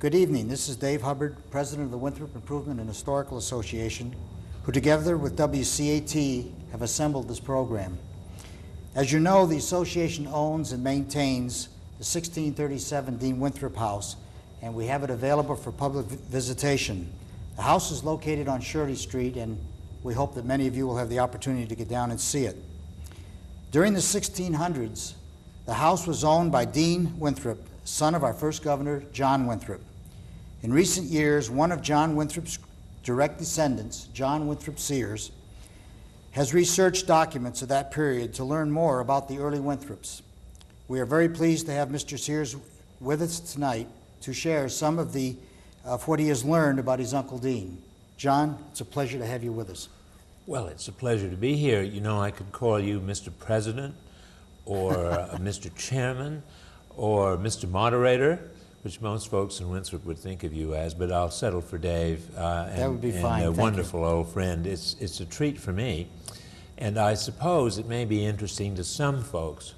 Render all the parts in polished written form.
Good evening. This is Dave Hubbard, President of the Winthrop Improvement and Historical Association, who together with WCAT have assembled this program. As you know, the association owns and maintains the 1637 Deane Winthrop House, and we have it available for public visitation. The house is located on Shirley Street, and we hope that many of you will have the opportunity to get down and see it. During the 1600s, the house was owned by Deane Winthrop, son of our first governor, John Winthrop. In recent years, one of John Winthrop's direct descendants, John Winthrop Sears, has researched documents of that period to learn more about the early Winthrops. We are very pleased to have Mr. Sears with us tonight to share some of what he has learned about his Uncle Deane. John, it's a pleasure to have you with us. Well, it's a pleasure to be here. You know, I could call you Mr. President or Mr. Chairman or Mr. Moderator, which most folks in Winthrop would think of you as, but I'll settle for Dave. That would be fine. And a Thank wonderful you. old friend. It's a treat for me. And I suppose it may be interesting to some folks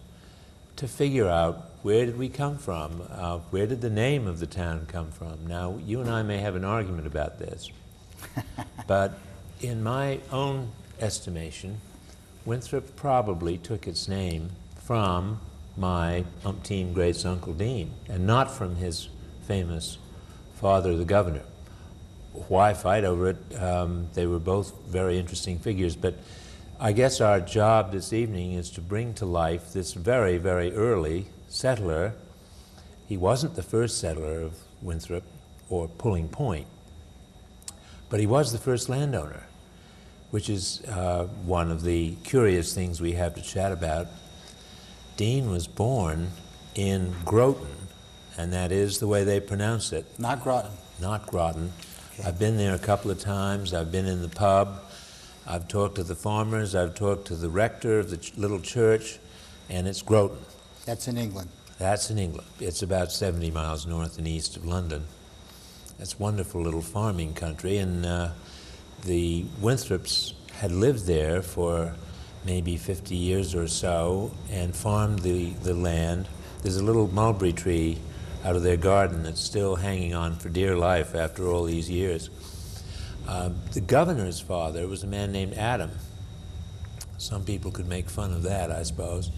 to figure out where did we come from? Where did the name of the town come from? Now, you and I may have an argument about this, but in my own estimation, Winthrop probably took its name from my umpteen greats Uncle Deane, and not from his famous father, the governor. Why fight over it? They were both very interesting figures, but I guess our job this evening is to bring to life this very, very early settler. He wasn't the first settler of Winthrop or Pulling Point, but he was the first landowner, which is one of the curious things we have to chat about. Deane was born in Groton, and that is the way they pronounce it. Not Groton. Not Groton. Okay. I've been there a couple of times. I've been in the pub. I've talked to the farmers. I've talked to the rector of the little church, and it's Groton. That's in England. That's in England. It's about 70 miles north and east of London. It's wonderful little farming country, and the Winthrops had lived there for maybe 50 years or so and farmed the land. There's a little mulberry tree out of their garden that's still hanging on for dear life after all these years. The governor's father was a man named Adam. Some people could make fun of that, I suppose.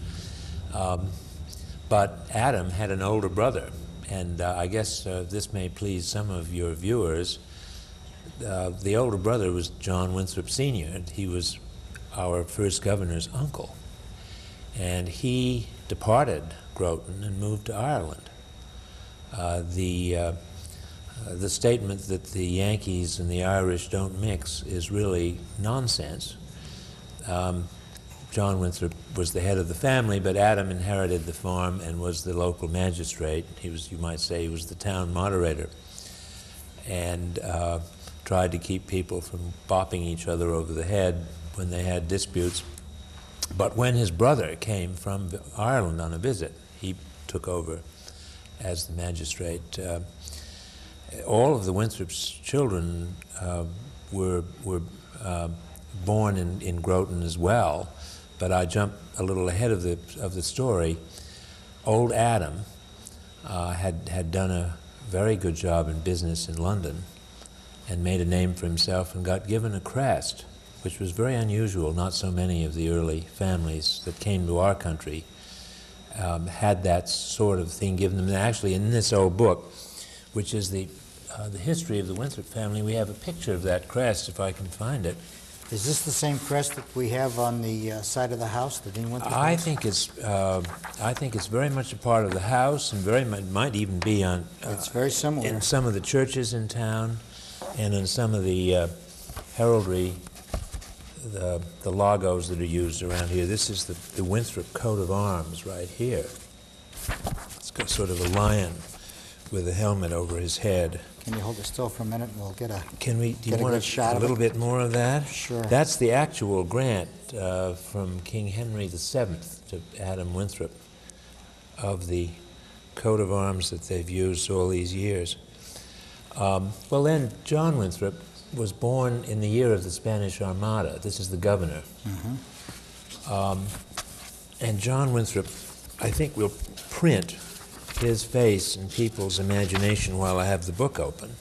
But Adam had an older brother, and I guess this may please some of your viewers. The older brother was John Winthrop Sr. He was our first governor's uncle, and he departed Groton and moved to Ireland. The statement that the Yankees and the Irish don't mix is really nonsense. John Winthrop was the head of the family, but Adam inherited the farm and was the local magistrate. He was, you might say, he was the town moderator, and tried to keep people from bopping each other over the head when they had disputes. But when his brother came from Ireland on a visit, he took over as the magistrate. All of the Winthrop's children were born in Groton as well, but I jump a little ahead of the story. Old Adam had done a very good job in business in London and made a name for himself and got given a crest, which was very unusual. Not so many of the early families that came to our country had that sort of thing given them. And actually, in this old book, which is the history of the Winthrop family, we have a picture of that crest, if I can find it. Is this the same crest that we have on the side of the house, the Deane Winthrop house? I think it's very much a part of the house, and very much, might even be on. It's very similar. In some of the churches in town, and in some of the heraldry, the logos that are used around here. This is the Winthrop coat of arms right here. It's got sort of a lion with a helmet over his head. Can you hold it still for a minute and we'll get a Can we? Do you get a want good shot a of little it? bit more of that? Sure. That's the actual grant from King Henry VII to Adam Winthrop of the coat of arms that they've used all these years. Well, then John Winthrop was born in the year of the Spanish Armada. This is the governor. Mm-hmm. And John Winthrop, I think, will print his face in people's imagination while I have the book open.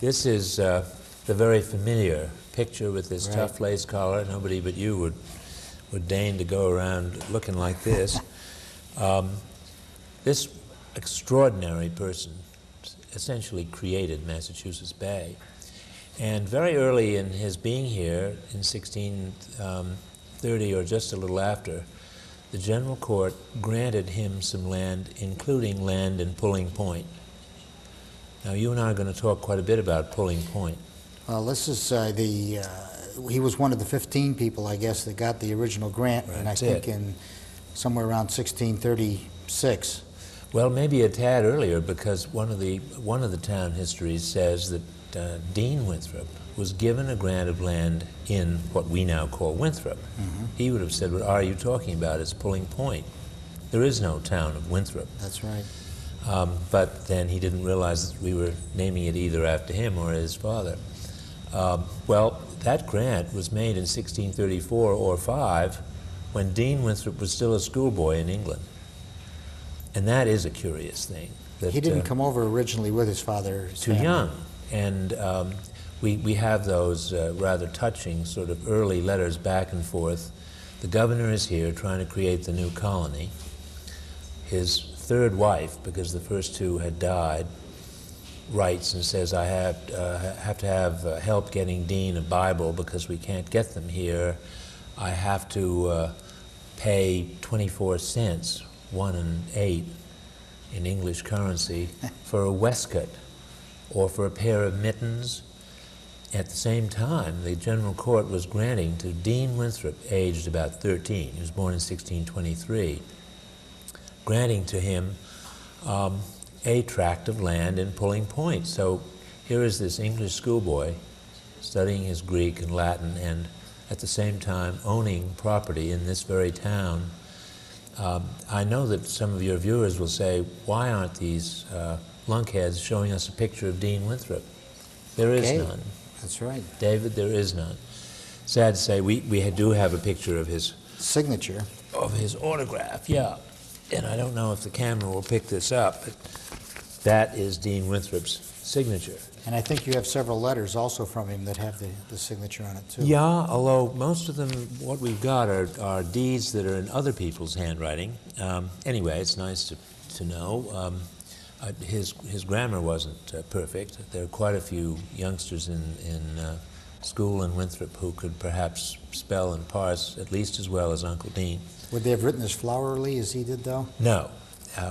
This is the very familiar picture with this tough lace collar. Nobody but you would deign to go around looking like this. This extraordinary person essentially created Massachusetts Bay. And very early in his being here, in 1630 or just a little after, the General Court granted him some land, including land in Pulling Point. Now, you and I are going to talk quite a bit about Pulling Point. Well, this is he was one of the 15 people, I guess, that got the original grant, Right, and I think in somewhere around 1636. Well, maybe a tad earlier, because one of the town histories says that Deane Winthrop was given a grant of land in what we now call Winthrop. Mm-hmm. He would have said, what are you talking about? It's Pulling Point. There is no town of Winthrop. That's right. But then he didn't realize that we were naming it either after him or his father. Well, that grant was made in 1634 or 5 when Deane Winthrop was still a schoolboy in England. And that is a curious thing. That, He didn't come over originally with his father. Too young. And we have those rather touching sort of early letters back and forth. The governor is here trying to create the new colony. His third wife, because the first two had died, writes and says, I have to have help getting Deane a Bible because we can't get them here. I have to pay 24 cents, 1 and 8 in English currency, for a waistcoat or for a pair of mittens. At the same time, the General Court was granting to Deane Winthrop, aged about 13, he was born in 1623, granting to him a tract of land in Pulling Point. So here is this English schoolboy studying his Greek and Latin and at the same time owning property in this very town. I know that some of your viewers will say, why aren't these lunkheads showing us a picture of Deane Winthrop? There is none. That's right. David, there is none. Sad to say, we do have a picture of his signature. Of his autograph, yeah. And I don't know if the camera will pick this up, but that is Deane Winthrop's signature. And I think you have several letters also from him that have the signature on it, too. Yeah, although most of them, what we've got are deeds that are in other people's handwriting. Anyway, it's nice to know. His grammar wasn't perfect. There are quite a few youngsters in school in Winthrop who could perhaps spell and parse at least as well as Uncle Deane. Would they have written as flowerly as he did, though? No.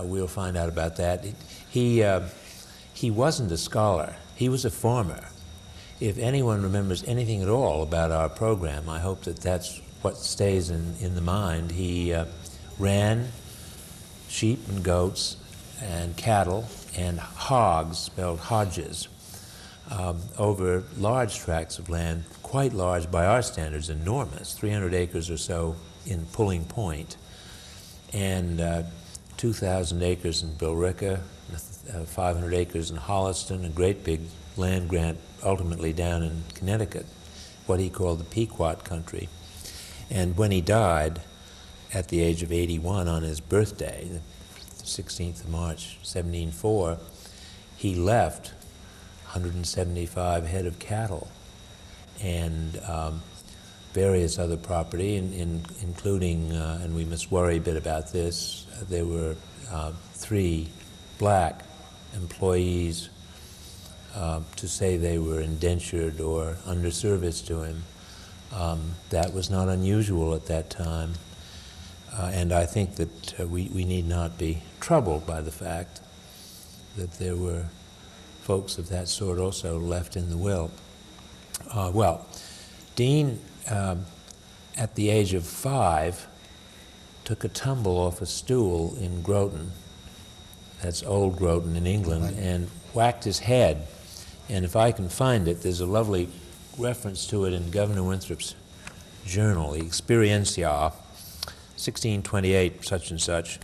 We'll find out about that. He wasn't a scholar. He was a farmer. If anyone remembers anything at all about our program, I hope that that's what stays in the mind. He ran sheep and goats and cattle and hogs, spelled hodges, over large tracts of land, quite large by our standards, enormous, 300 acres or so in Pulling Point, and 2,000 acres in Billerica, 500 acres in Holliston, a great big land grant ultimately down in Connecticut, what he called the Pequot country. And when he died at the age of 81 on his birthday, the 16th of March, 1704, he left 175 head of cattle and various other property, including, and we must worry a bit about this, there were 3 black employees to say they were indentured or under service to him. That was not unusual at that time. And I think that we need not be troubled by the fact that there were folks of that sort also left in the will. Well, Deane, at the age of 5, took a tumble off a stool in Groton, that's Old Groton in England, and whacked his head. And if I can find it, there's a lovely reference to it in Governor Winthrop's journal, the Experientia, 1628, such and such.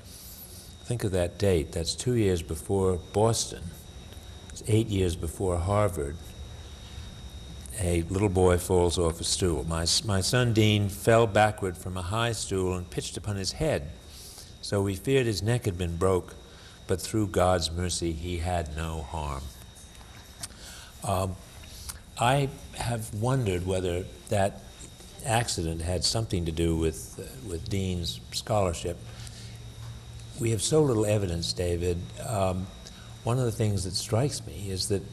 Think of that date. That's 2 years before Boston. It's 8 years before Harvard. A little boy falls off a stool. My son Deane fell backward from a high stool and pitched upon his head. So we feared his neck had been broke but through God's mercy, he had no harm. I have wondered whether that accident had something to do with Deane's scholarship. We have so little evidence, David. One of the things that strikes me is that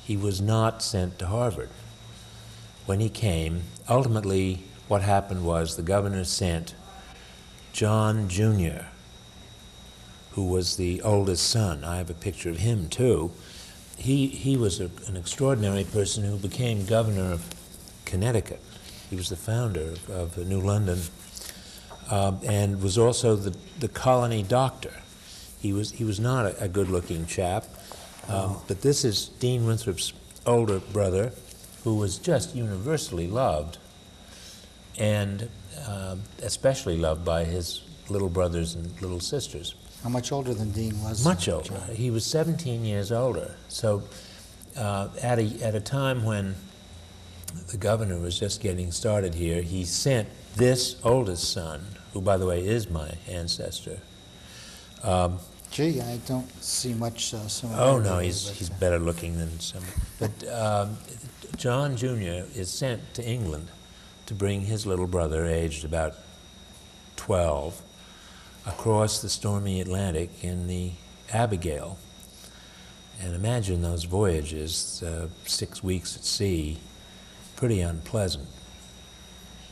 he was not sent to Harvard. When he came, ultimately what happened was the governor sent John Jr., who was the oldest son. I have a picture of him too. He was an extraordinary person who became governor of Connecticut. He was the founder of New London, and was also the colony doctor. He was not a good-looking chap, but this is Deane Winthrop's older brother, who was just universally loved, and especially loved by his little brothers and little sisters. How much older than Deane was? Much older. John? He was 17 years older. So at a time when the governor was just getting started here, he sent this oldest son, who, by the way, is my ancestor. Gee, I don't see much similarity. Oh, no, he's better looking than some. But John Jr. is sent to England to bring his little brother, aged about 12, across the stormy Atlantic in the Abigail. And imagine those voyages, 6 weeks at sea, pretty unpleasant.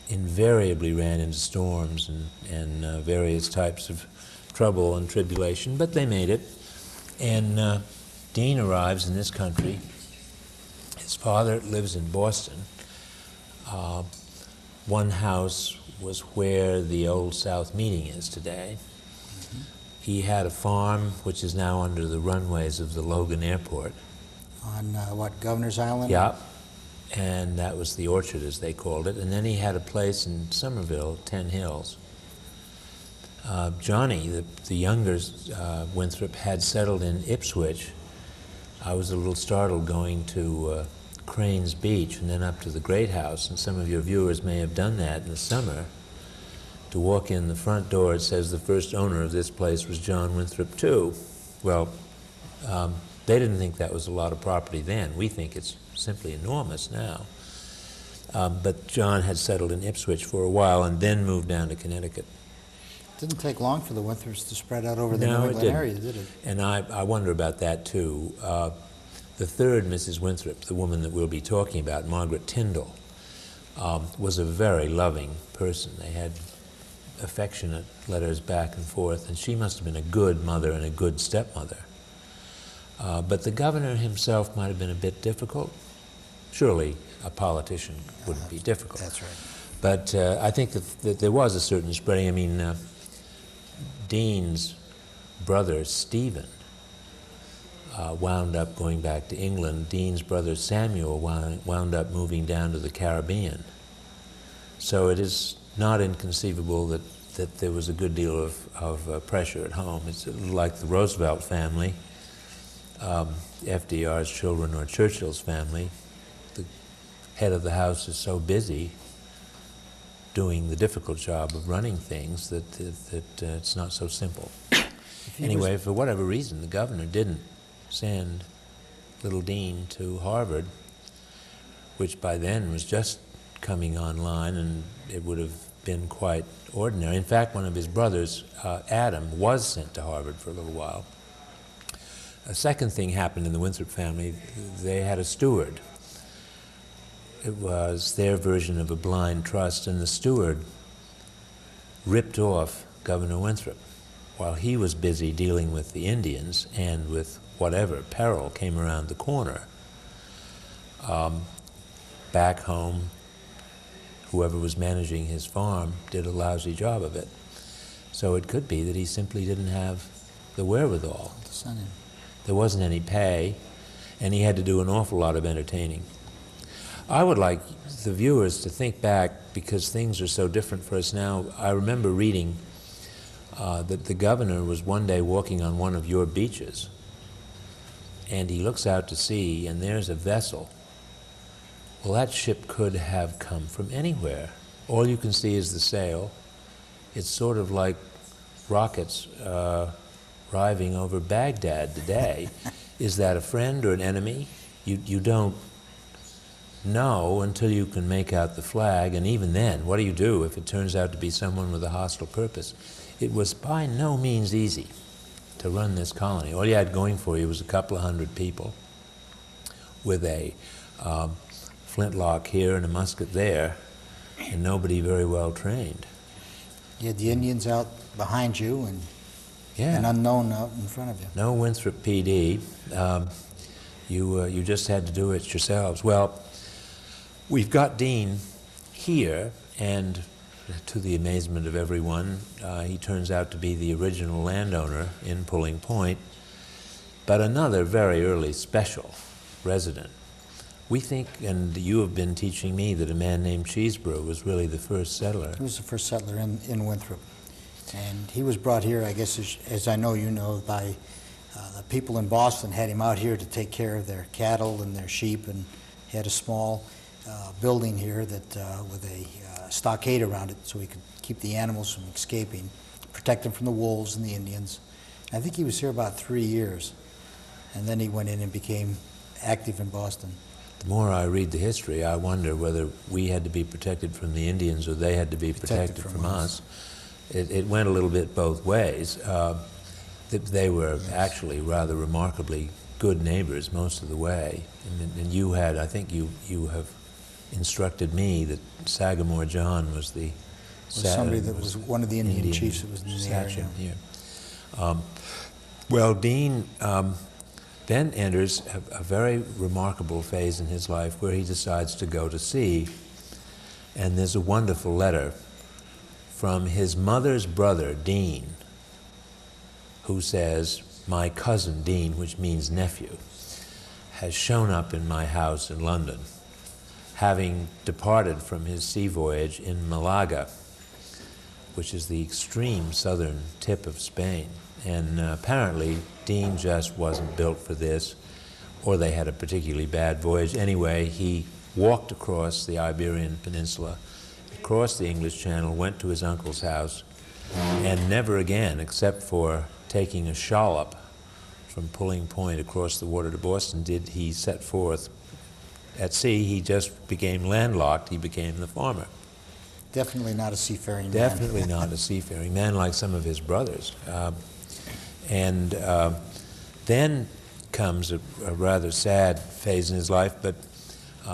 Invariably ran into storms and various types of trouble and tribulation, but they made it. And Deane arrives in this country. His father lives in Boston. One house was where the Old South Meeting is today. Mm-hmm. He had a farm which is now under the runways of the Logan Airport. On what, Governor's Island? Yeah, and that was the orchard, as they called it. And then he had a place in Somerville, 10 Hills. Johnny, the younger Winthrop, had settled in Ipswich. I was a little startled going to Crane's Beach and then up to the Great House, and some of your viewers may have done that in the summer. To walk in the front door, it says the first owner of this place was John Winthrop too. Well, they didn't think that was a lot of property then. We think it's simply enormous now. But John had settled in Ipswich for a while and then moved down to Connecticut. Didn't take long for the Winthrops to spread out over the No, New it England didn't. area, did it? And I wonder about that too. The third Mrs. Winthrop, the woman that we'll be talking about, Margaret Tyndall, was a very loving person. They had affectionate letters back and forth, and she must have been a good mother and a good stepmother. But the governor himself might have been a bit difficult. Surely a politician wouldn't be difficult. That's right. But I think that there was a certain spreading. I mean, Deane's brother, Stephen, wound up going back to England. Deane's brother, Samuel, wound up moving down to the Caribbean. So it is not inconceivable that there was a good deal of pressure at home. It's like the Roosevelt family, FDR's children, or Churchill's family. The head of the house is so busy doing the difficult job of running things that it's not so simple. Anyway, for whatever reason, the governor didn't send little Deane to Harvard, which by then was just coming online, and it would have been quite ordinary. In fact, one of his brothers, Adam, was sent to Harvard for a little while. A second thing happened in the Winthrop family. They had a steward. It was their version of a blind trust, and the steward ripped off Governor Winthrop while he was busy dealing with the Indians and with whatever peril came around the corner. Back home, whoever was managing his farm did a lousy job of it. So it could be that he simply didn't have the wherewithal. There wasn't any pay, and he had to do an awful lot of entertaining. I would like the viewers to think back, because things are so different for us now. I remember reading that the governor was one day walking on one of your beaches, and he looks out to sea, and there's a vessel. Well, that ship could have come from anywhere. All you can see is the sail. It's sort of like rockets arriving over Baghdad today. Is that a friend or an enemy? You don't know until you can make out the flag, and even then, what do you do if it turns out to be someone with a hostile purpose? It was by no means easy to run this colony. All you had going for you was a couple of hundred people with a flintlock here and a musket there, and nobody very well trained. You had the Indians out behind you and an unknown out in front of you. No Winthrop PD. You just had to do it yourselves. Well, we've got Deane here, and to the amazement of everyone, he turns out to be the original landowner in Pulling Point, but another very early special resident. We think, and you have been teaching me, that a man named Cheeseborough was really the first settler. He was the first settler in Winthrop. And he was brought here, I guess, as I know you know, by the people in Boston had him out here to take care of their cattle and their sheep, and he had a small building here that with a stockade around it so he could keep the animals from escaping, protect them from the wolves and the Indians. I think he was here about 3 years, and then he went in and became active in Boston. The more I read the history, I wonder whether we had to be protected from the Indians or they had to be protected from us. It went a little bit both ways. They were actually rather remarkably good neighbors most of the way. And you had, I think you have instructed me that Sagamore John was the... somebody that was one of the Indian chiefs that was in the area. Yeah. Well, Deane then enters a very remarkable phase in his life where he decides to go to sea. And there's a wonderful letter from his mother's brother, Deane, who says, "My cousin Deane," which means nephew, has shown up in my house in London, having departed from his sea voyage in Malaga, which is the extreme southern tip of Spain. And apparently, Deane just wasn't built for this, or they had a particularly bad voyage. Anyway, he walked across the Iberian Peninsula, across the English Channel, went to his uncle's house, and never again, except for taking a shallop from Pulling Point across the water to Boston, did he set forth at sea. He just became landlocked. He became the farmer. Definitely not a seafaring man. Definitely not a seafaring man like some of his brothers. And then comes a rather sad phase in his life, but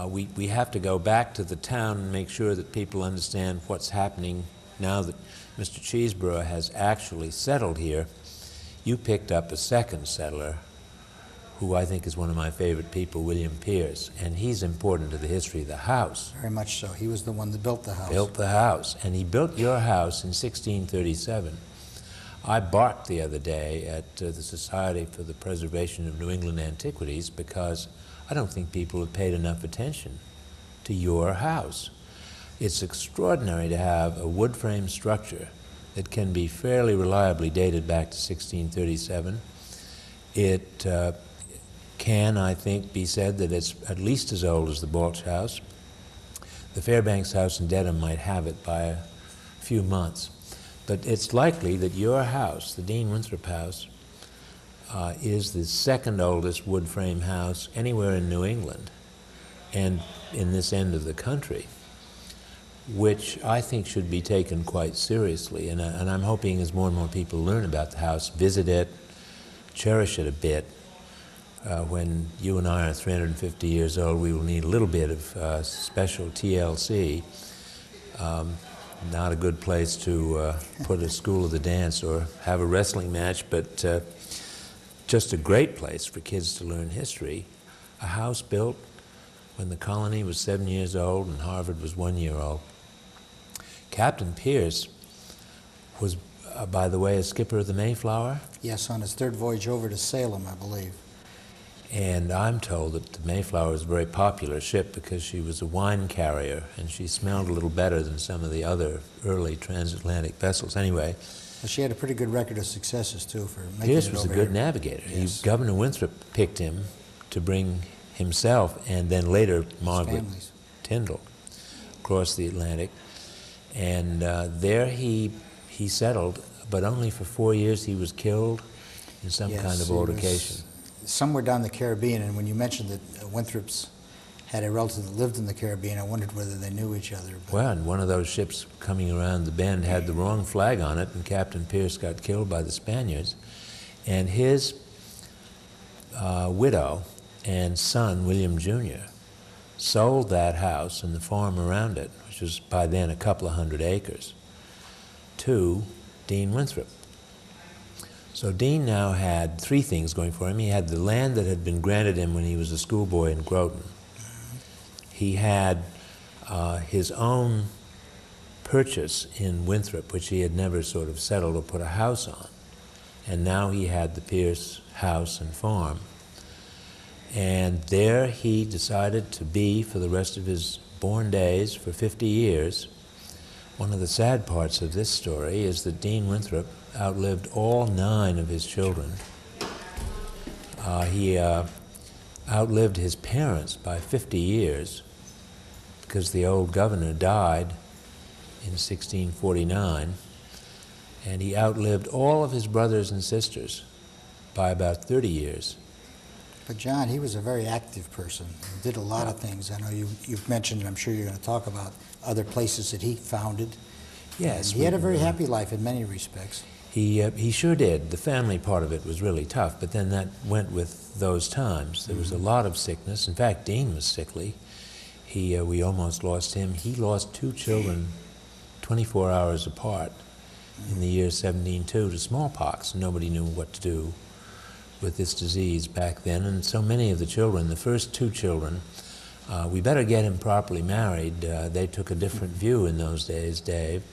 we have to go back to the town and make sure that people understand what's happening now that Mr. Cheeseborough has actually settled here. You picked up a second settler who I think is one of my favorite people, William Pierce, and he's important to the history of the house. Very much so. He was the one that built the house. Built the house, and he built your house in 1637. I barked the other day at the Society for the Preservation of New England Antiquities because I don't think people have paid enough attention to your house. It's extraordinary to have a wood frame structure that can be fairly reliably dated back to 1637. It can, I think, be said that it's at least as old as the Balch House. The Fairbanks House in Dedham might have it by a few months. But it's likely that your house, the Deane Winthrop house, is the second oldest wood frame house anywhere in New England and in this end of the country, which I think should be taken quite seriously. And I'm hoping as more and more people learn about the house, visit it, cherish it a bit. When you and I are 350 years old, we will need a little bit of special TLC. Not a good place to put a school of the dance or have a wrestling match, but just a great place for kids to learn history. A house built when the colony was 7 years old and Harvard was 1 year old. Captain Pierce was, by the way, a skipper of the Mayflower. Yes, on his third voyage over to Salem, I believe. And I'm told that the Mayflower was a very popular ship because she was a wine carrier and she smelled a little better than some of the other early transatlantic vessels. Anyway, well, she had a pretty good record of successes, too, for making Pierce it was a over good here. navigator. Yes. Governor Winthrop picked him to bring himself and then later Margaret families. Tyndall across the Atlantic. And there he settled, but only for 4 years. He was killed in some Yes, kind of he was altercation. somewhere down the Caribbean, and when you mentioned that Winthrops had a relative that lived in the Caribbean, I wondered whether they knew each other. But Well, and one of those ships coming around the bend had the wrong flag on it, and Captain Pierce got killed by the Spaniards. And his widow and son, William Jr., sold that house and the farm around it, which was by then a couple of 100 acres, to Deane Winthrop. So Deane now had three things going for him. He had the land that had been granted him when he was a schoolboy in Groton. He had his own purchase in Winthrop, which he had never sort of settled or put a house on. And now he had the Pierce house and farm. And there he decided to be for the rest of his born days for 50 years. One of the sad parts of this story is that Deane Winthrop outlived all 9 of his children. He outlived his parents by 50 years because the old governor died in 1649, and he outlived all of his brothers and sisters by about 30 years. But John, he was a very active person. He did a lot of things. I know you've mentioned, and I'm sure you're going to talk about other places that he founded. Yes. And he had a very happy life in many respects. He sure did. The family part of it was really tough, but then that went with those times. There was a lot of sickness. In fact, Deane was sickly. We almost lost him. He lost 2 children 24 hours apart in the year 1702 to smallpox. Nobody knew what to do with this disease back then, and so many of the children, the first 2 children, we better get him properly married. They took a different view in those days, Dave.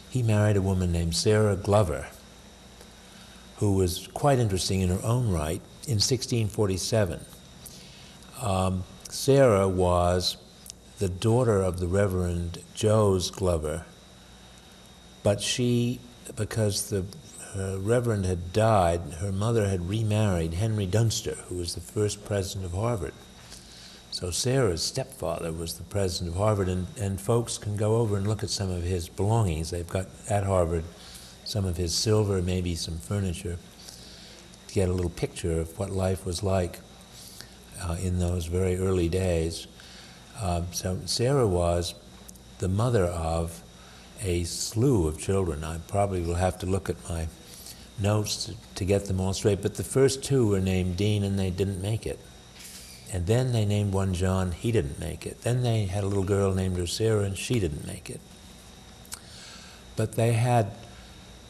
He married a woman named Sarah Glover, who was quite interesting in her own right, in 1647. Sarah was the daughter of the Reverend Jose Glover, but she, because the Reverend had died, her mother had remarried Henry Dunster, who was the first president of Harvard. So Sarah's stepfather was the president of Harvard, and folks can go over and look at some of his belongings. They've got at Harvard some of his silver, maybe some furniture, to get a little picture of what life was like in those very early days. So Sarah was the mother of a slew of children. I probably will have to look at my notes to get them all straight, but the first 2 were named Deane, and they didn't make it. And then they named one John, he didn't make it. Then they had a little girl named her Sarah, and she didn't make it. But they had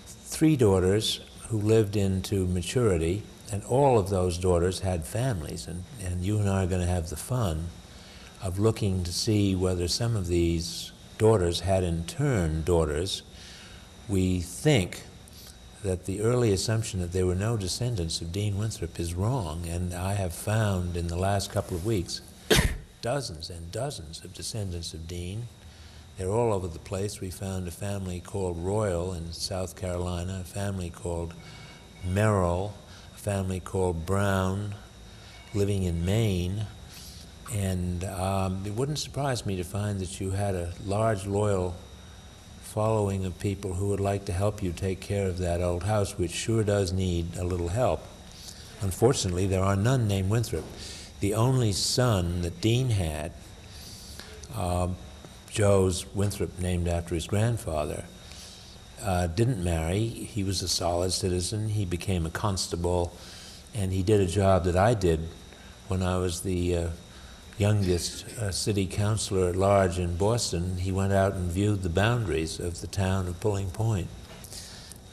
3 daughters who lived into maturity, and all of those daughters had families, and you and I are going to have the fun of looking to see whether some of these daughters had in turn daughters. We think that the early assumption that there were no descendants of Deane Winthrop is wrong, and I have found in the last couple of weeks dozens and dozens of descendants of Deane. They're all over the place. We found a family called Royal in South Carolina, a family called Merrill, a family called Brown living in Maine, and it wouldn't surprise me to find that you had a large, loyal following of people who would like to help you take care of that old house, which sure does need a little help. Unfortunately, there are none named Winthrop. The only son that Deane had, Jose Winthrop, named after his grandfather, didn't marry. He was a solid citizen. He became a constable, and he did a job that I did when I was the youngest city councilor at large in Boston. He went out and viewed the boundaries of the town of Pulling Point.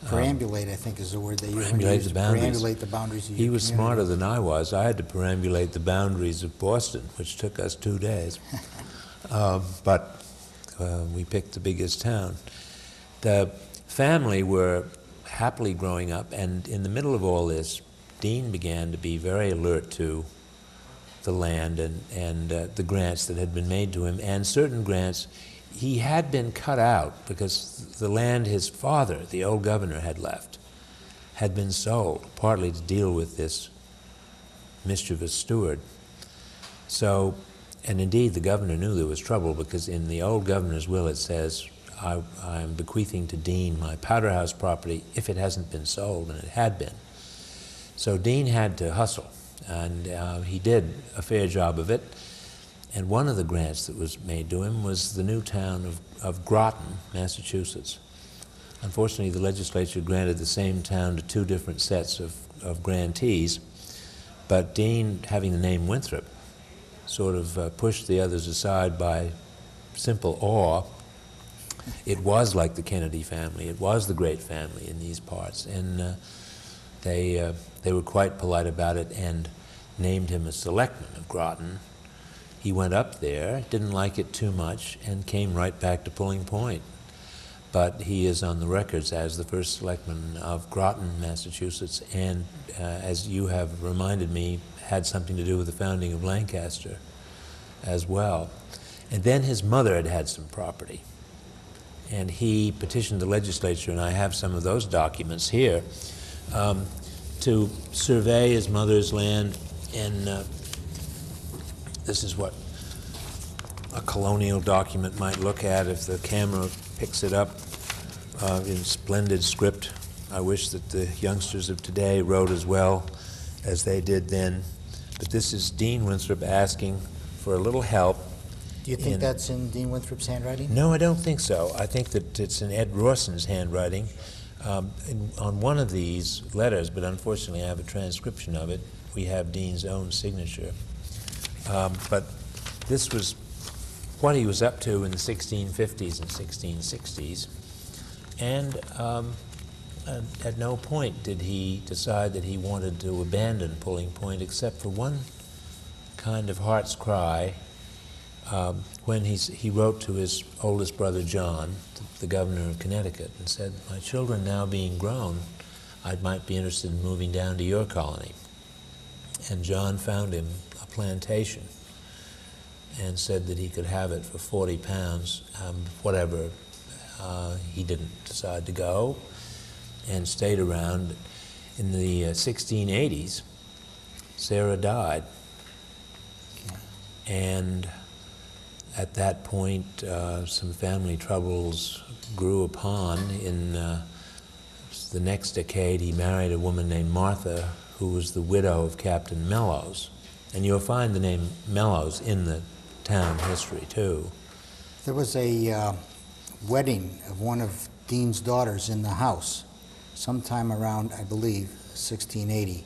Perambulate, I think, is the word they use. Perambulate the boundaries. Perambulate the boundaries of He your was community. smarter than I was. I had to perambulate the boundaries of Boston, which took us 2 days. But we picked the biggest town. The family were happily growing up, and in the middle of all this, Deane began to be very alert to the land and the grants that had been made to him, and certain grants he had been cut out because the land his father, the old governor, had left had been sold, partly to deal with this mischievous steward. So, and indeed the governor knew there was trouble, because in the old governor's will it says I'm bequeathing to Deane my Powder House property if it hasn't been sold, and it had been. So Deane had to hustle, and he did a fair job of it. And one of the grants that was made to him was the new town of Groton, Massachusetts. Unfortunately, the legislature granted the same town to two different sets of grantees, but Deane, having the name Winthrop, sort of pushed the others aside by simple awe. It was like the Kennedy family. It was the great family in these parts, and they were quite polite about it and named him a selectman of Groton. He went up there, didn't like it too much, and came right back to Pulling Point. But he is on the records as the first selectman of Groton, Massachusetts, and as you have reminded me, had something to do with the founding of Lancaster as well. And then his mother had had some property, and he petitioned the legislature, and I have some of those documents here, to survey his mother's land, and this is what a colonial document might look at if the camera picks it up in splendid script. I wish that the youngsters of today wrote as well as they did then. But this is Deane Winthrop asking for a little help. Do you think that's in Deane Winthrop's handwriting? No, I don't think so. I think that it's in Ed Rawson's handwriting. On one of these letters, but unfortunately I have a transcription of it, we have Deane's own signature. But this was what he was up to in the 1650s and 1660s, and at no point did he decide that he wanted to abandon Pulling Point, except for one kind of heart's cry when he wrote to his oldest brother John, the governor of Connecticut, and said, "My children now being grown, I might be interested in moving down to your colony." And John found him a plantation and said that he could have it for 40 pounds, whatever. He didn't decide to go and stayed around. In the 1680s, Sarah died. And at that point, some family troubles grew upon. In the next decade, he married a woman named Martha, who was the widow of Captain Mellows. And you'll find the name Mellows in the town history, too. There was a wedding of one of Deane's daughters in the house, sometime around, I believe, 1680.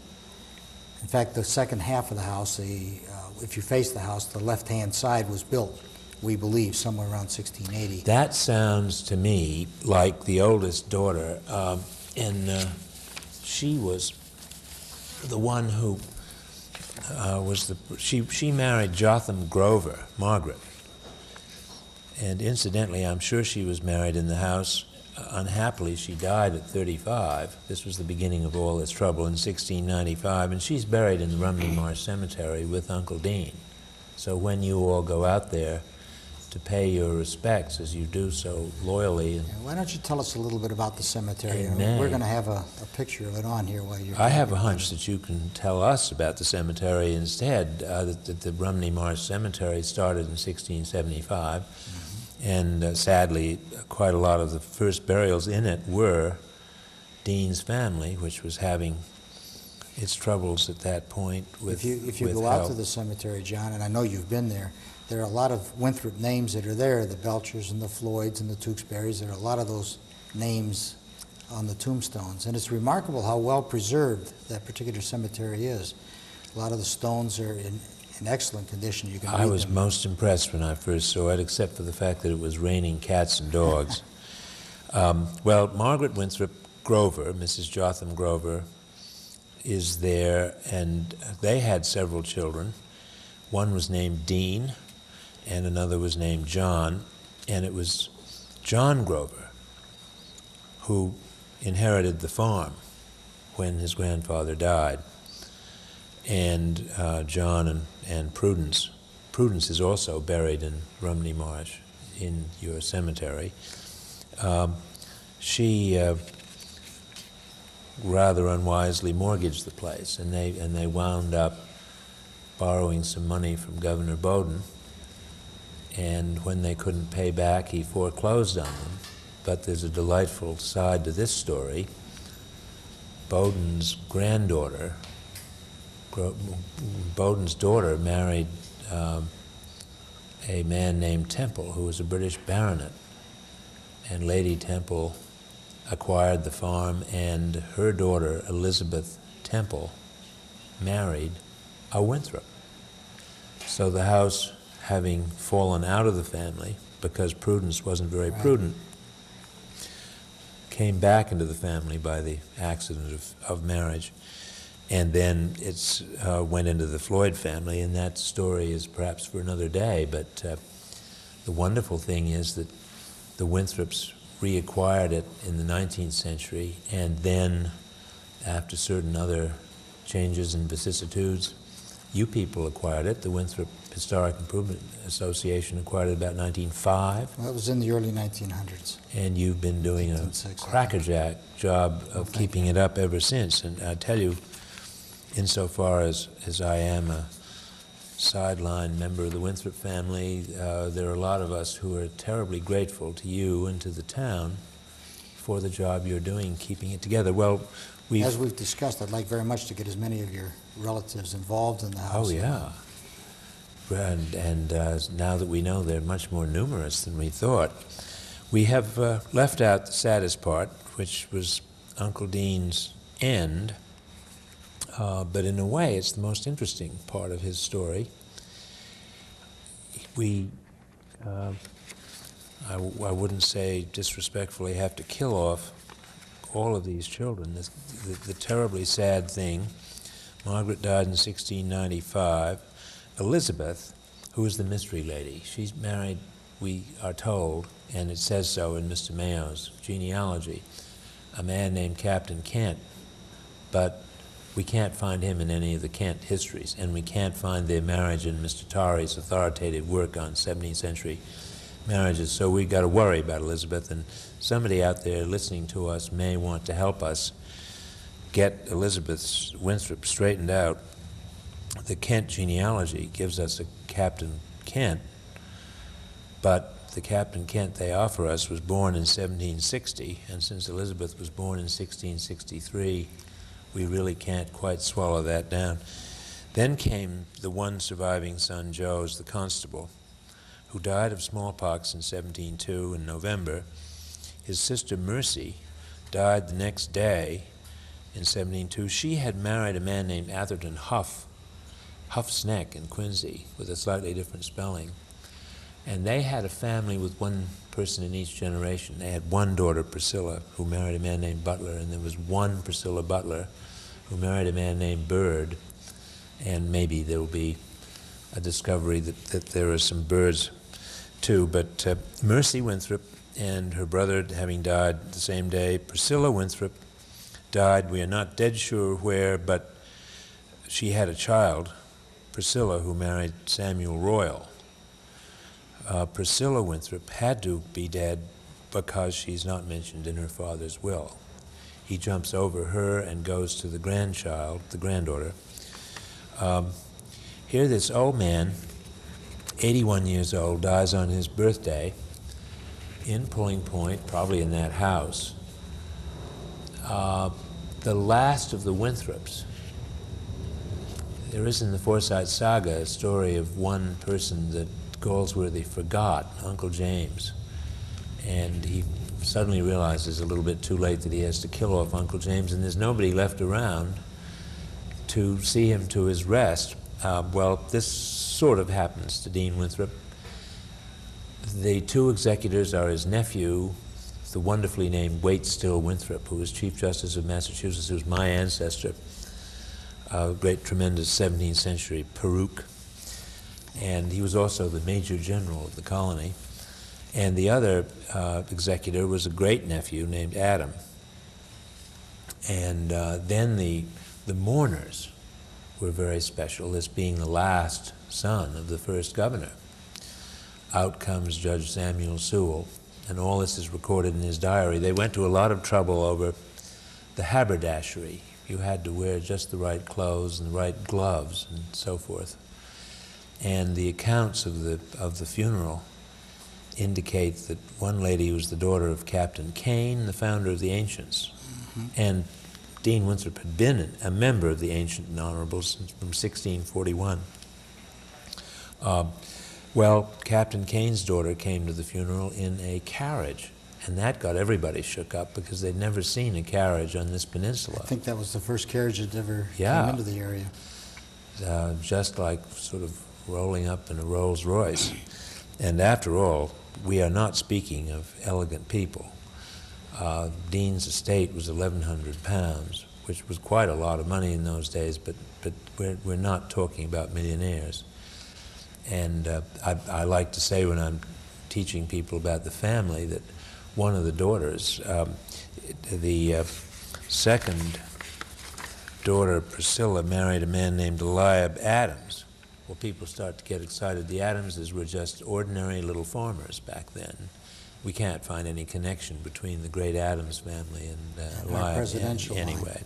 In fact, the second half of the house, if you face the house, the left-hand side was built, we believe, somewhere around 1680. That sounds to me like the oldest daughter, and she was the one who she married Jotham Grover, Margaret. And incidentally, I'm sure she was married in the house. Unhappily, she died at 35. This was the beginning of all this trouble in 1695, and she's buried in the Rumney Marsh Cemetery with Uncle Deane. So when you all go out there to pay your respects, as you do so loyally. Why don't you tell us a little bit about the cemetery? Amen. We're going to have a picture of it on here while you're... I have a hunch that you can tell us about the cemetery instead. That the Rumney Marsh Cemetery started in 1675, and sadly, quite a lot of the first burials in it were Deane's family, which was having its troubles at that point with If you go out to the cemetery, John, and I know you've been there, there are a lot of Winthrop names that are there, the Belchers and the Floyds and the Tewksburys. There are a lot of those names on the tombstones. And it's remarkable how well preserved that particular cemetery is. A lot of the stones are in excellent condition. You can I read was them. most impressed when I first saw it, except for the fact that it was raining cats and dogs. Well, Margaret Winthrop Grover, Mrs. Jotham Grover, is there, and they had several children. One was named Deane, and another was named John, and it was John Grover who inherited the farm when his grandfather died. And John and Prudence. Prudence is also buried in Rumney Marsh in your cemetery. She rather unwisely mortgaged the place, and they wound up borrowing some money from Governor Bowdoin and when they couldn't pay back, he foreclosed on them. But there's a delightful side to this story. Bowdoin's granddaughter, Bowdoin's daughter married a man named Temple, who was a British baronet. And Lady Temple acquired the farm, and her daughter, Elizabeth Temple, married a Winthrop. So the house, having fallen out of the family because Prudence wasn't very prudent, came back into the family by the accident of marriage. And then it went into the Floyd family, and that story is perhaps for another day. But the wonderful thing is that the Winthrops reacquired it in the 19th century, and then after certain other changes and vicissitudes, you people acquired it. The Winthrop Historic Improvement Association acquired it about 1905. Well, that was in the early 1900s. And you've been doing a crackerjack job of keeping it up ever since. And I tell you, insofar as I am a sideline member of the Winthrop family, there are a lot of us who are terribly grateful to you and to the town for the job you're doing keeping it together. Well, as we've discussed, I'd like very much to get as many of your relatives involved in the house. Oh, yeah. And now that we know they're much more numerous than we thought, we have left out the saddest part, which was Uncle Deane's end. But in a way, it's the most interesting part of his story. I wouldn't say disrespectfully, have to kill off all of these children. The terribly sad thing, Margaret died in 1695. Elizabeth, who is the mystery lady, she's married, we are told, and it says so in Mr. Mayo's genealogy, a man named Captain Kent, but we can't find him in any of the Kent histories, and we can't find their marriage in Mr. Torrey's authoritative work on 17th century marriages, so we've got to worry about Elizabeth, and somebody out there listening to us may want to help us get Elizabeth Winthrop straightened out. The Kent genealogy gives us a Captain Kent, but the Captain Kent they offer us was born in 1760, and since Elizabeth was born in 1663, we really can't quite swallow that down. Then came the one surviving son, Joes, the constable, who died of smallpox in 1702 in November. His sister Mercy died the next day in 1702. She had married a man named Atherton Huff's Neck in Quincy, with a slightly different spelling. And they had a family with one person in each generation. They had one daughter, Priscilla, who married a man named Butler, and there was one Priscilla Butler who married a man named Bird. And maybe there will be a discovery that there are some birds too. But Mercy Winthrop and her brother, having died the same day, Priscilla Winthrop died, we are not dead sure where, but she had a child, Priscilla, who married Samuel Royal. Priscilla Winthrop had to be dead because she's not mentioned in her father's will. He jumps over her and goes to the grandchild, the granddaughter. Here this old man, 81 years old, dies on his birthday in Pulling Point, probably in that house. The last of the Winthrops. There is in the Forsyte Saga a story of one person that Galsworthy forgot, Uncle James, and he suddenly realizes a little bit too late that he has to kill off Uncle James, and there's nobody left around to see him to his rest. Well, this sort of happens to Deane Winthrop. The two executors are his nephew, the wonderfully named Waite-Still Winthrop, who was Chief Justice of Massachusetts, who was my ancestor, a great, tremendous 17th century Peruke. And he was also the Major General of the colony. And the other executor was a great nephew named Adam. And then the mourners were very special, this being the last son of the first governor. Out comes Judge Samuel Sewell, and all this is recorded in his diary. They went to a lot of trouble over the haberdashery. You had to wear just the right clothes and the right gloves and so forth. And the accounts of the funeral indicate that one lady was the daughter of Captain Kane, the founder of the Ancients. And Deane Winthrop had been a member of the Ancient and Honorables from 1641. Well, Captain Kane's daughter came to the funeral in a carriage, and that got everybody shook up because they'd never seen a carriage on this peninsula. I think that was the first carriage that ever Yeah. came into the area. Just like sort of rolling up in a Rolls Royce. And after all, we are not speaking of elegant people. Deane's estate was 1,100 pounds, which was quite a lot of money in those days, but we're not talking about millionaires. And I like to say when I'm teaching people about the family that one of the daughters, the second daughter, Priscilla, married a man named Eliab Adams. Well, people start to get excited. The Adamses were just ordinary little farmers back then. We can't find any connection between the great Adams family and Eliab presidential anyway.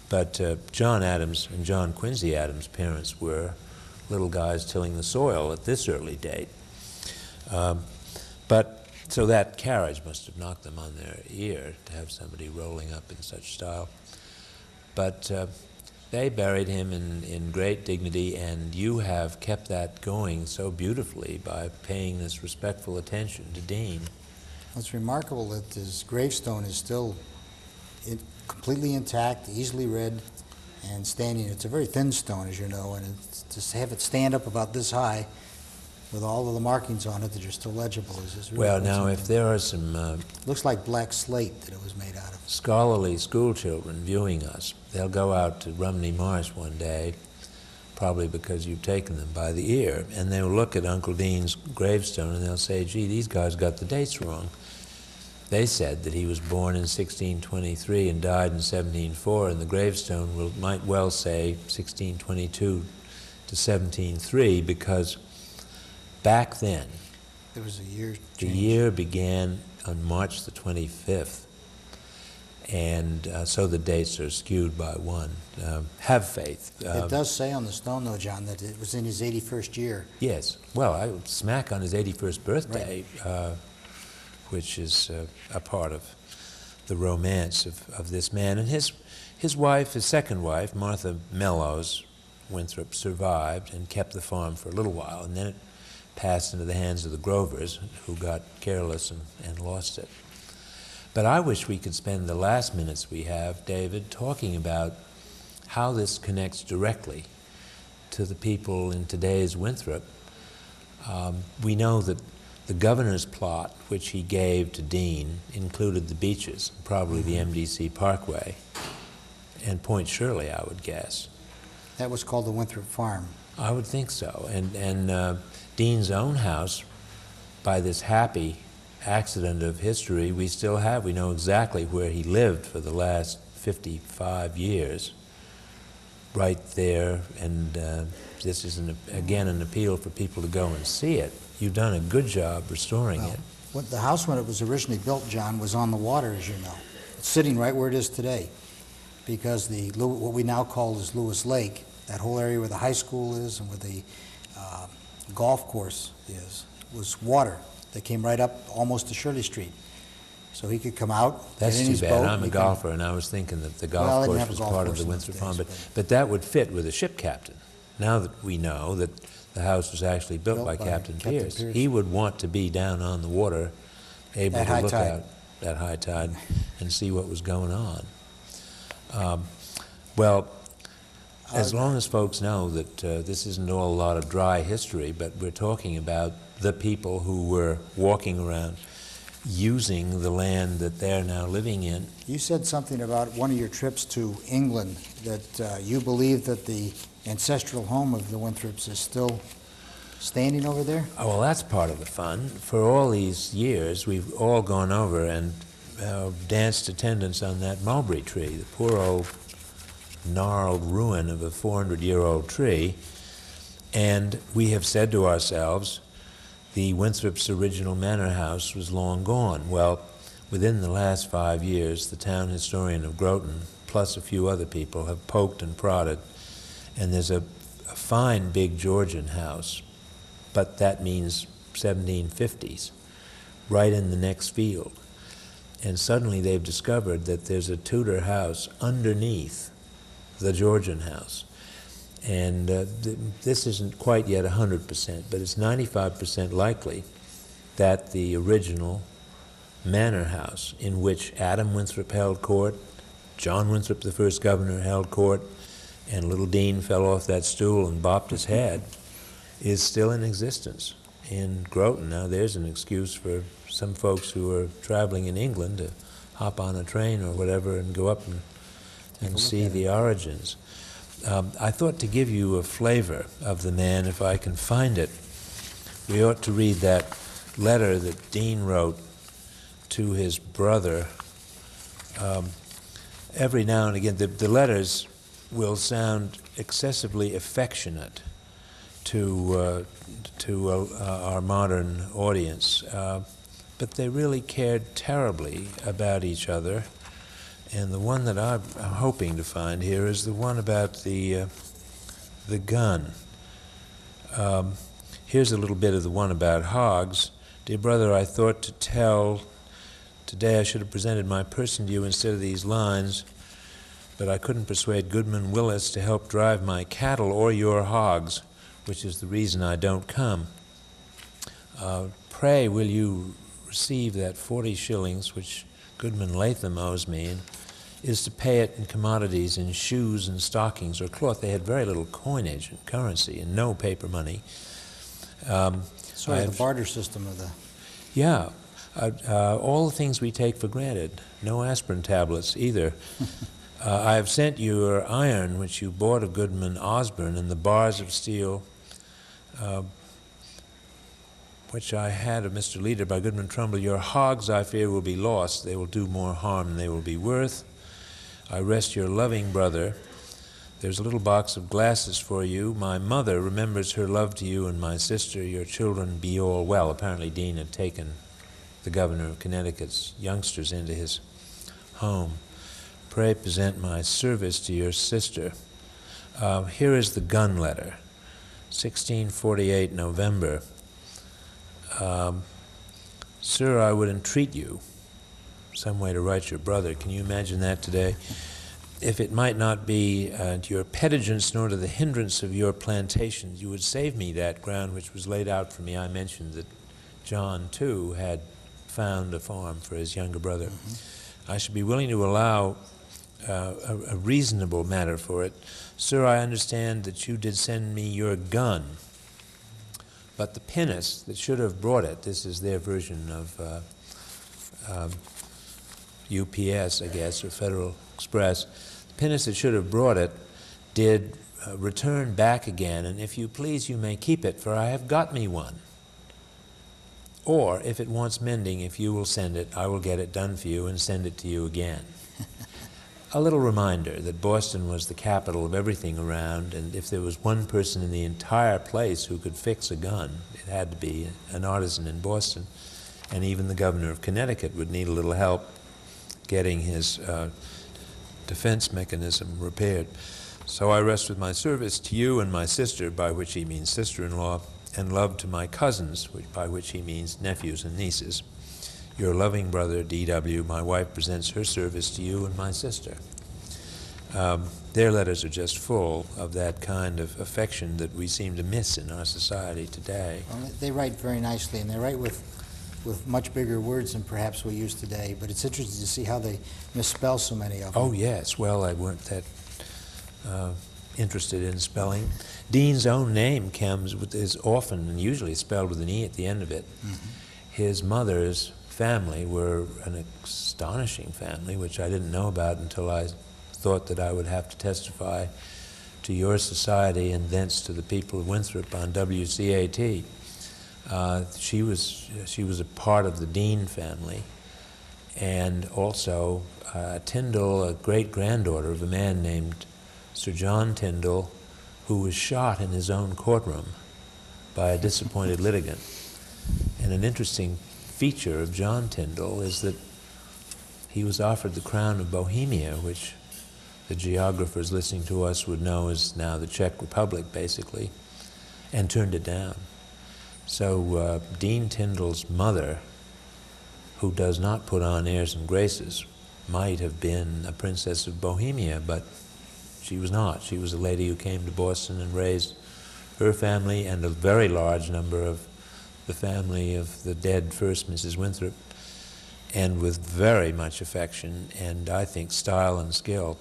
But John Adams and John Quincy Adams' parents were little guys tilling the soil at this early date. So that carriage must have knocked them on their ear to have somebody rolling up in such style. But they buried him in great dignity, and you have kept that going so beautifully by paying this respectful attention to Deane. It's remarkable that his gravestone is still completely intact, easily read, and standing. It's a very thin stone, as you know, and to have it stand up about this high with all of the markings on it that are still legible is just really Well, now, something. if there are some Looks like black slate that it was made out of. scholarly school children viewing us, they'll go out to Rumney Marsh one day, probably because you've taken them by the ear, and they'll look at Uncle Deane's gravestone and they'll say, gee, these guys got the dates wrong. They said that he was born in 1623 and died in 1704, and the gravestone might well say 1622 to 1703, because back then, There was a year the change. year began on March the 25th, and so the dates are skewed by one. Have faith. It does say on the stone, though, John, that it was in his 81st year. Yes. Well, I would smack on his 81st birthday, which is a part of the romance of this man. And his wife, his second wife, Martha Mellows Winthrop, survived and kept the farm for a little while, and then it passed into the hands of the Grovers, who got careless and lost it. But I wish we could spend the last minutes we have, David, talking about how this connects directly to the people in today's Winthrop. We know that the governor's plot, which he gave to Deane, included the beaches, probably the MDC Parkway, and Point Shirley, I would guess. That was called the Winthrop Farm. I would think so. And Deane's own house, by this happy accident of history, we still have. We know exactly where he lived for the last 55 years, right there. And this is, again, an appeal for people to go and see it. You've done a good job restoring it. The house, when it was originally built, John, was on the water, as you know. It's sitting right where it is today, because what we now call is Lewis Lake, that whole area where the high school is and where the golf course is, was water that came right up almost to Shirley Street. So he could come out, That's get in too his bad. boat. I'm a golfer, and I was thinking that the golf course was part of the Winthrop Farm. But that would fit with a ship captain. Now that we know that the house was actually built by Captain Pierce, he would want to be down on the water, able to look out at high tide and see what was going on. As long as folks know that this isn't all a lot of dry history, but we're talking about the people who were walking around using the land that they're now living in. You said something about one of your trips to England, that you believe that the ancestral home of the Winthrops is still standing over there? Oh, well, that's part of the fun. For all these years, we've all gone over and danced attendance on that mulberry tree, the poor old gnarled ruin of a 400-year-old tree, and we have said to ourselves, the Winthrop's original manor house was long gone. Well, within the last 5 years, the town historian of Groton, plus a few other people, have poked and prodded, and there's a a fine big Georgian house, but that means 1750s, right in the next field. And suddenly they've discovered that there's a Tudor house underneath the Georgian house. And this isn't quite yet 100%, but it's 95% likely that the original manor house in which Adam Winthrop held court, John Winthrop, the first governor, held court, and little Deane fell off that stool and bopped his head, is still in existence in Groton. Now there's an excuse for some folks who are traveling in England to hop on a train or whatever and go up and see the origins. I thought to give you a flavor of the man, if I can find it, we ought to read that letter that Deane wrote to his brother. Every now and again, the letters will sound excessively affectionate to our modern audience, but they really cared terribly about each other. And the one that I'm hoping to find here is the one about the gun. Here's a little bit of the one about hogs. Dear brother, I thought to tell, today I should have presented my person to you instead of these lines, but I couldn't persuade Goodman Willis to help drive my cattle or your hogs, which is the reason I don't come. Pray will you receive that 40 shillings which Goodman Latham owes me, and is to pay it in commodities, in shoes and stockings or cloth. They had very little coinage and currency and no paper money. Sort of the barter system of the... Yeah. All the things we take for granted. No aspirin tablets either. I have sent you your iron, which you bought of Goodman Osborne, and the bars of steel, which I had of Mr. Leader by Goodman Trumbull. Your hogs, I fear, will be lost. They will do more harm than they will be worth. I rest your loving brother. There's a little box of glasses for you. My mother remembers her love to you and my sister. Your children be all well. Apparently Deane had taken the governor of Connecticut's youngsters into his home. Pray present my service to your sister. Here is the gun letter, 1648 November. Sir, I would entreat you, some way to write your brother. Can you imagine that today? If it might not be to your pedigance nor to the hindrance of your plantations, you would save me that ground which was laid out for me. I mentioned that John, too, had found a farm for his younger brother. I should be willing to allow a reasonable matter for it. Sir, I understand that you did send me your gun, but the pinnace that should have brought it, this is their version of UPS, I guess, or Federal Express, the pinnace that should have brought it did return back again, and if you please, you may keep it, for I have got me one. Or, if it wants mending, if you will send it, I will get it done for you and send it to you again. A little reminder that Boston was the capital of everything around, and if there was one person in the entire place who could fix a gun, it had to be an artisan in Boston, and even the governor of Connecticut would need a little help getting his defense mechanism repaired. So I rest with my service to you and my sister, by which he means sister-in-law, and love to my cousins, by which he means nephews and nieces. Your loving brother, D.W., my wife presents her service to you and my sister. Their letters are just full of that kind of affection that we seem to miss in our society today. Well, they write very nicely, and they write with much bigger words than perhaps we use today, but it's interesting to see how they misspell so many of them. Oh, yes. Well, I weren't that interested in spelling. Deane's own name is often and usually spelled with an E at the end of it. His mother's family were an astonishing family, which I didn't know about until I thought that I would have to testify to your society and thence to the people of Winthrop on WCAT. She was a part of the Deane family, and also Tyndall, a great-granddaughter of a man named Sir John Tyndall, who was shot in his own courtroom by a disappointed litigant. And an interesting feature of John Tyndall is that he was offered the crown of Bohemia, which the geographers listening to us would know is now the Czech Republic, basically, and turned it down. So Deane Tyndall's mother, who does not put on airs and graces, might have been a princess of Bohemia, but she was not. She was a lady who came to Boston and raised her family and a very large number of the family of the dead first Mrs. Winthrop, and with very much affection and I think style and skill.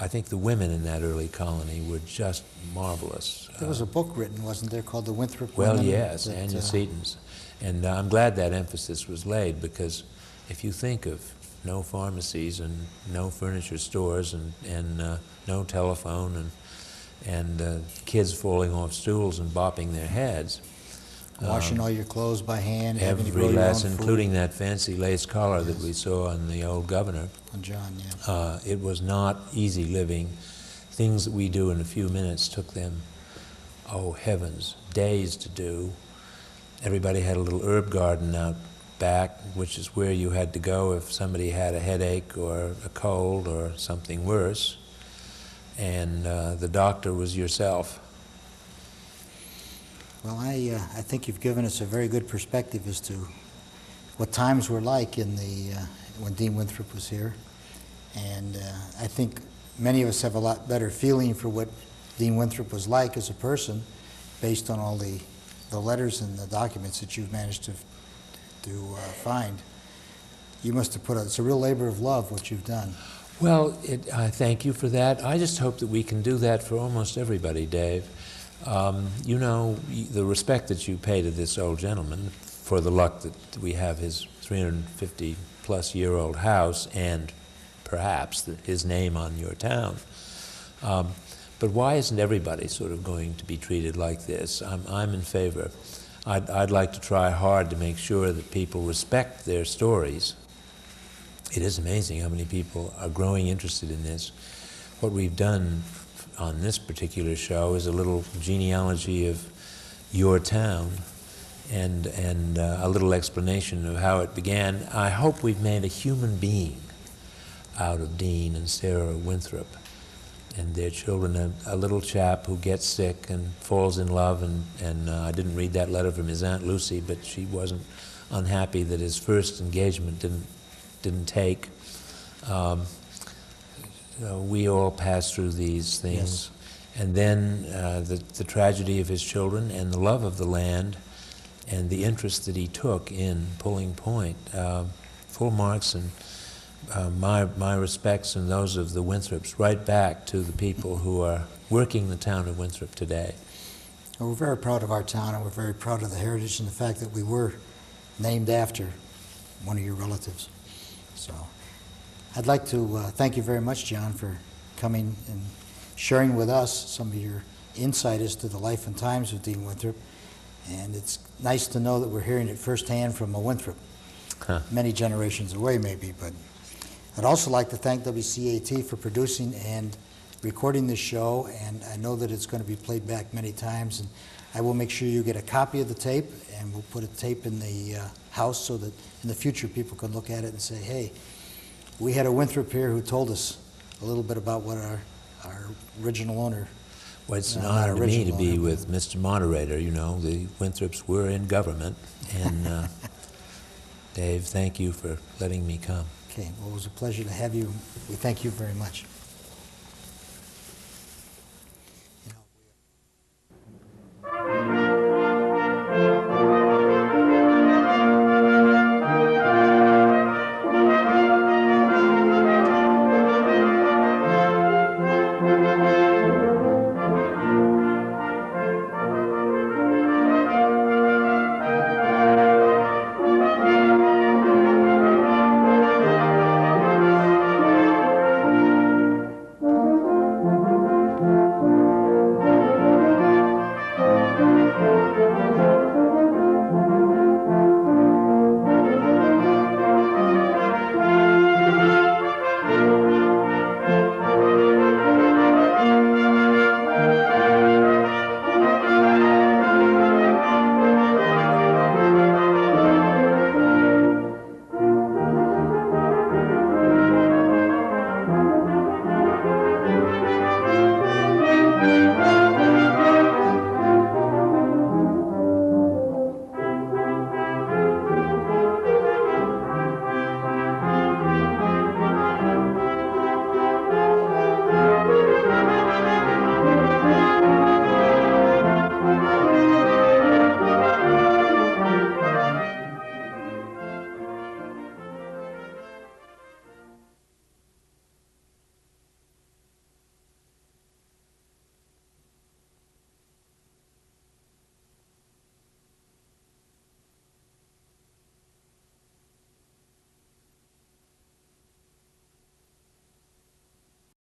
I think the women in that early colony were just marvelous. There was a book written, wasn't there, called The Winthrop Well, Women? yes, Anya Seton's. And I'm glad that emphasis was laid, because if you think of no pharmacies and no furniture stores and no telephone and kids falling off stools and bopping their heads. Washing all your clothes by hand, having to grow Every your own lesson, food. including that fancy lace collar that we saw on the old governor. On John, yeah. It was not easy living. Things that we do in a few minutes took them, oh heavens, days to do. Everybody had a little herb garden out back, which is where you had to go if somebody had a headache or a cold or something worse. And the doctor was yourself. Well, I think you've given us a very good perspective as to what times were like in the when Deane Winthrop was here, and I think many of us have a lot better feeling for what Deane Winthrop was like as a person, based on all the letters and the documents that you've managed to find. You must have it's a real labor of love what you've done. Well, I thank you for that. I just hope that we can do that for almost everybody, Dave. You know, the respect that you pay to this old gentleman for the luck that we have his 350-plus-year-old house and perhaps his name on your town. But why isn't everybody sort of going to be treated like this? I'm in favor. I'd like to try hard to make sure that people respect their stories. It is amazing how many people are growing interested in this. What we've done on this particular show is a little genealogy of your town and a little explanation of how it began. I hope we've made a human being out of Deane and Sarah Winthrop and their children, a little chap who gets sick and falls in love, and I didn't read that letter from his Aunt Lucy, but she wasn't unhappy that his first engagement didn't take. We all pass through these things. Yes. And then the tragedy of his children and the love of the land and the interest that he took in pulling point. Full marks, and my respects and those of the Winthrops right back to the people who are working the town of Winthrop today. Well, we're very proud of our town, and we're very proud of the heritage and the fact that we were named after one of your relatives. So I'd like to thank you very much, John, for coming and sharing with us some of your insight as to the life and times of Deane Winthrop. And it's nice to know that we're hearing it firsthand from a Winthrop, many generations away maybe. But I'd also like to thank WCAT for producing and recording this show, and I know that it's going to be played back many times, and I will make sure you get a copy of the tape, and we'll put a tape in the house so that in the future people can look at it and say, hey, we had a Winthrop here who told us a little bit about what our original owner. Well, it's an honor to me to be with Mr. Moderator. You know, the Winthrops were in government, and Dave, thank you for letting me come. Okay, well, it was a pleasure to have you. We thank you very much.